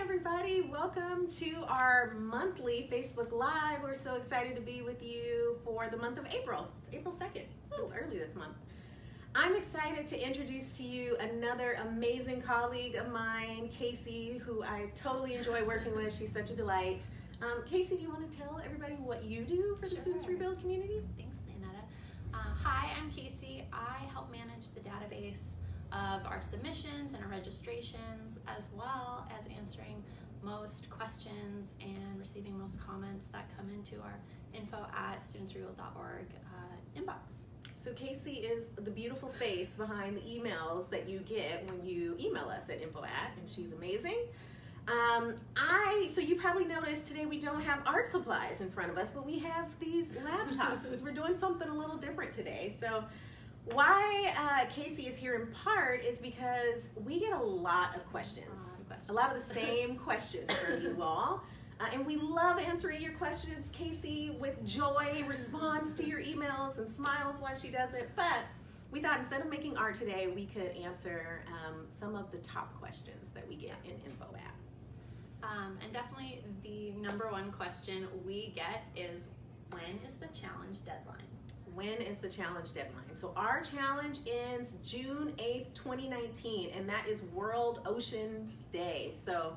everybody. Welcome to our monthly Facebook Live. We're so excited to be with you for the month of April. It's April 2nd, so it's early this month. I'm excited to introduce to you another amazing colleague of mine, Casey, who I totally enjoy working with. She's such a delight. Casey, do you want to tell everybody what you do for the Students Rebuild community? Thanks, Leonetta. Hi, I'm Casey. I help manage the database of our submissions and our registrations, as well as answering most questions and receiving most comments that come into our info@studentsrebuild.org inbox. So Casey is the beautiful face behind the emails that you get when you email us at info@, and she's amazing. So you probably noticed today we don't have art supplies in front of us, but we have these laptops because we're doing something a little different today. So why Casey is here in part is because we get a lot of questions. A lot of the same questions from you all. And we love answering your questions. Casey, with joy, responds to your emails and smiles while she does it. But we thought instead of making art today, we could answer some of the top questions that we get in info@. And definitely the number one question we get is, when is the challenge deadline? When is the challenge deadline? So our challenge ends June 8th, 2019, and that is World Oceans Day. So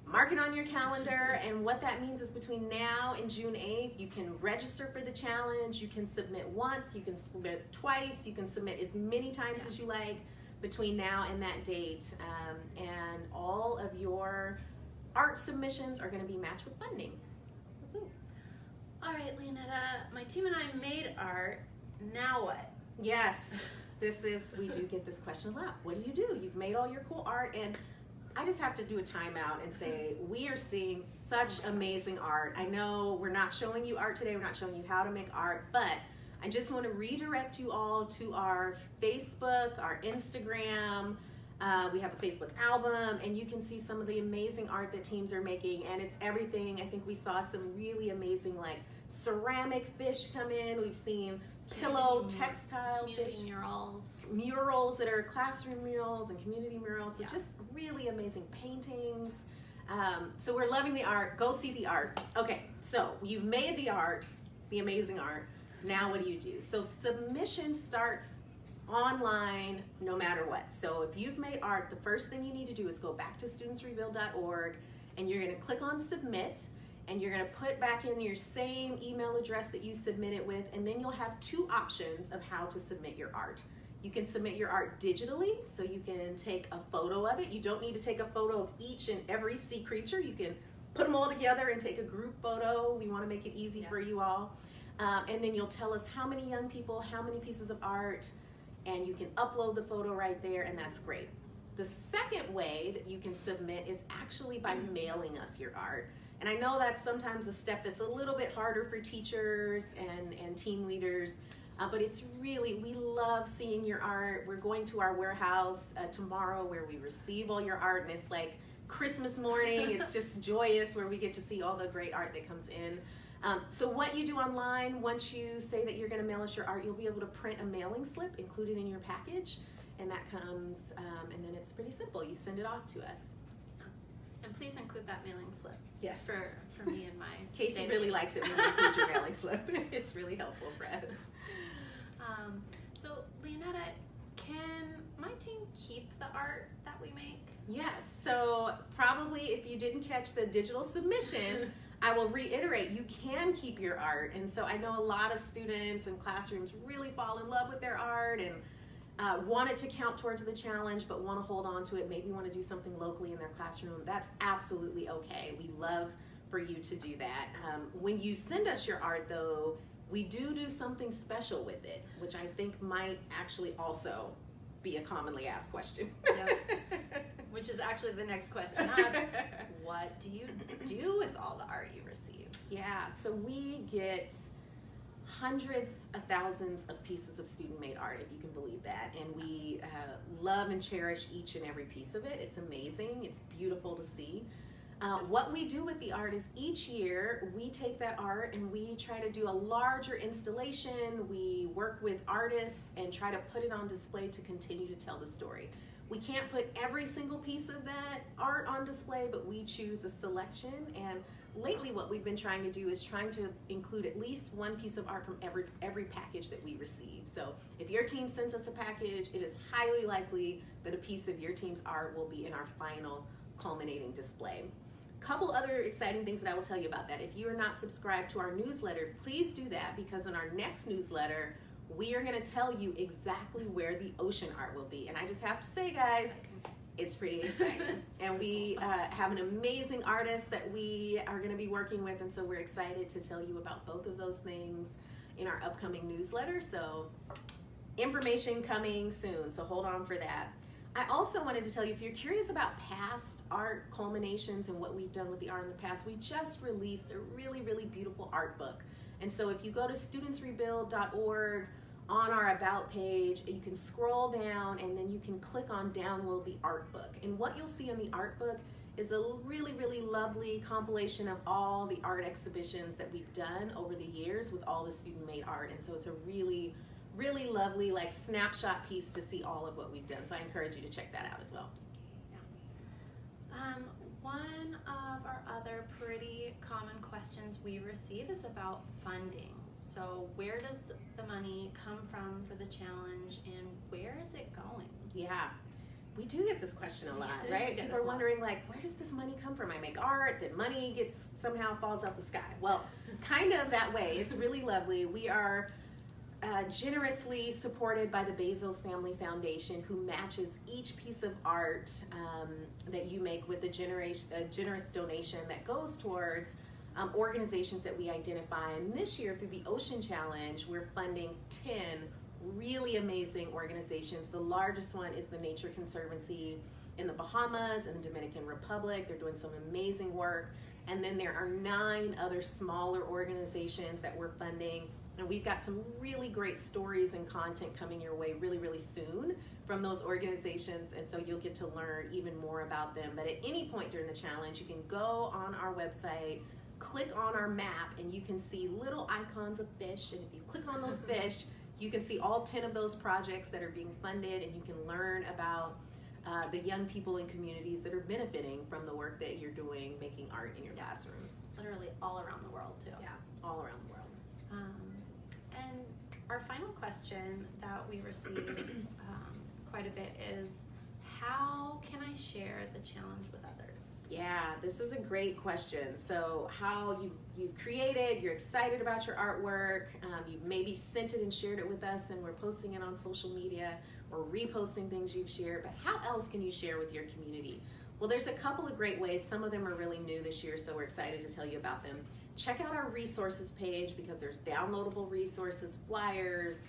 mark it on your calendar, and what that means is between now and June 8th, you can register for the challenge. You can submit once, you can submit twice, you can submit as many times as you like between now and that date. And all of your art submissions are going to be matched with funding. Woo-hoo. All right, Leonetta, my team and I made art. Now what? Yes, we do get this question a lot. What do? You've made all your cool art, and I just have to do a timeout and say we are seeing such amazing art. I know we're not showing you art today, we're not showing you how to make art, but I just want to redirect you all to our Facebook, our Instagram. We have a Facebook album, and you can see some of the amazing art that teams are making, and it's everything. I think we saw some really amazing like ceramic fish come in. We've seen pillow textile fish, murals that are classroom murals and community murals. So just really amazing paintings. So we're loving the art. Go see the art. Okay, so you've made the art, the amazing art. Now what do? So submission starts online no matter what. So if you've made art, the first thing you need to do is go back to studentsrebuild.org, and you're going to click on submit, and you're going to put back in your same email address that you submitted with, and then you'll have two options of how to submit your art. You can submit your art digitally, so you can take a photo of it. You don't need to take a photo of each and every sea creature. You can put them all together and take a group photo. We want to make it easy for you all. And then you'll tell us how many young people, how many pieces of art, and you can upload the photo right there, and that's great. The second way that you can submit is actually by mailing us your art. And I know that's sometimes a step that's a little bit harder for teachers and team leaders, but it's really, we love seeing your art. We're going to our warehouse tomorrow where we receive all your art, and it's like Christmas morning. It's just joyous where we get to see all the great art that comes in. So what you do online, once you say that you're going to mail us your art, you'll be able to print a mailing slip, include it in your package, and that comes, and then it's pretty simple. You send it off to us. And please include that mailing slip. Yes. For me and my Casey database. really likes it when you include your mailing slip. It's really helpful for us. So Leonetta, can my team keep the art that we make? Yes, so probably if you didn't catch the digital submission, I will reiterate, you can keep your art. And so I know a lot of students and classrooms really fall in love with their art and want it to count towards the challenge, but want to hold on to it, maybe want to do something locally in their classroom. That's absolutely okay. We love for you to do that. When you send us your art though, we do something special with it, which I think might actually also be a commonly asked question. Yep. Which is actually the next question. What do you do with all the art you receive? Yeah, so we get hundreds of thousands of pieces of student-made art, if you can believe that, and we love and cherish each and every piece of it. It's amazing. It's beautiful to see. What we do with the art is each year we take that art and we try to do a larger installation. We work with artists and try to put it on display to continue to tell the story. We can't put every single piece of that art on display, but we choose a selection. And lately what we've been trying to do is trying to include at least one piece of art from every package that we receive. So if your team sends us a package, it is highly likely that a piece of your team's art will be in our final culminating display. Couple other exciting things that I will tell you about that. If you are not subscribed to our newsletter, please do that, because in our next newsletter, we are going to tell you exactly where the ocean art will be. And I just have to say, guys, it's pretty exciting. And we have an amazing artist that we are going to be working with, and so we're excited to tell you about both of those things in our upcoming newsletter. So information coming soon, so hold on for that. I also wanted to tell you, if you're curious about past art culminations and what we've done with the art in the past, we just released a really, really beautiful art book. And so if you go to studentsrebuild.org, on our About page, you can scroll down and then you can click on download the art book. And what you'll see in the art book is a really, really lovely compilation of all the art exhibitions that we've done over the years with all the student-made art. And so it's a really, really lovely like snapshot piece to see all of what we've done. So I encourage you to check that out as well. Yeah. One of our other pretty common questions we receive is about funding. So where does the money come from for the challenge, and where is it going? Yeah, we do get this question a lot, right? People are wondering, like, where does this money come from? I make art, that money gets somehow falls out the sky. Well, kind of that way. It's really lovely. We are generously supported by the Bezos Family Foundation, who matches each piece of art that you make with a generous donation that goes towards organizations that we identify. And this year, through the Ocean Challenge, we're funding 10 really amazing organizations. The largest one is the Nature Conservancy in the Bahamas and the Dominican Republic. They're doing some amazing work. And then there are 9 other smaller organizations that we're funding. And we've got some really great stories and content coming your way really, really soon from those organizations. And so you'll get to learn even more about them. But at any point during the challenge, you can go on our website, click on our map, and you can see little icons of fish. And if you click on those fish, you can see all 10 of those projects that are being funded, and you can learn about the young people in communities that are benefiting from the work that you're doing, making art in your classrooms. Literally all around the world, too. Yeah, all around the world. And our final question that we receive quite a bit is, how can I share the challenge with others? Yeah, this is a great question. So how you've created, you're excited about your artwork, you've maybe sent it and shared it with us, and we're posting it on social media or reposting things you've shared, but how else can you share with your community? Well, there's a couple of great ways. Some of them are really new this year, so we're excited to tell you about them. Check out our resources page, because there's downloadable resources, flyers,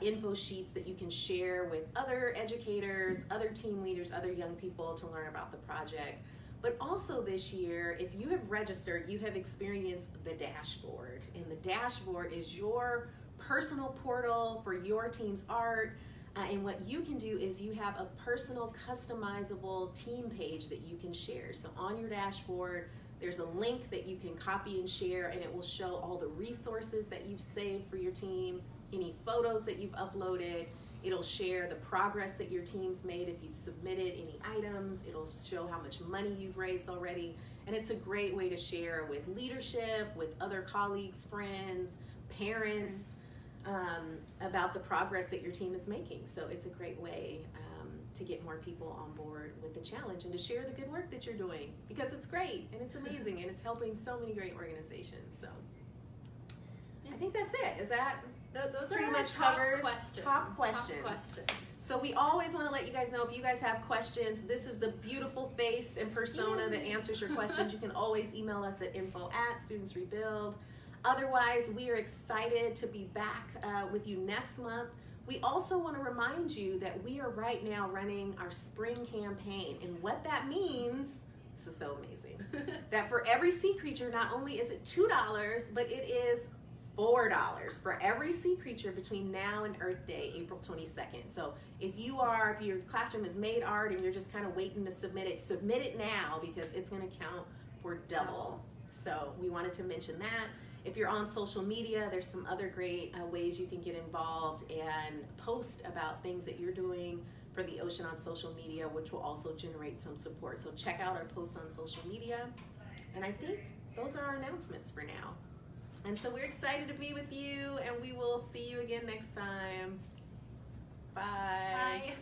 info sheets that you can share with other educators, other team leaders, other young people to learn about the project. But also this year, if you have registered, you have experienced the dashboard. And the dashboard is your personal portal for your team's art. And what you can do is you have a personal customizable team page that you can share. So on your dashboard, there's a link that you can copy and share, and it will show all the resources that you've saved for your team, any photos that you've uploaded. It'll share the progress that your team's made if you've submitted any items. It'll show how much money you've raised already. And it's a great way to share with leadership, with other colleagues, friends, parents, about the progress that your team is making. So it's a great way to get more people on board with the challenge and to share the good work that you're doing, because it's great and it's amazing and it's helping so many great organizations. So I think that's it. Is that Those pretty are much top covers questions. top questions. So we always want to let you guys know, if you guys have questions, this is the beautiful face and persona that answers your questions. You can always email us at info@studentsrebuild. Otherwise, we are excited to be back with you next month. We also want to remind you that we are right now running our spring campaign. And what that means, this is so amazing, that for every sea creature, not only is it $2, but it is $4 for every sea creature between now and Earth Day, April 22nd. So if your classroom has made art and you're just kind of waiting to submit it now, because it's going to count for double. So we wanted to mention that. If you're on social media, there's some other great ways you can get involved and post about things that you're doing for the ocean on social media, which will also generate some support. So check out our posts on social media. And I think those are our announcements for now. And so we're excited to be with you, and we will see you again next time. Bye. Bye.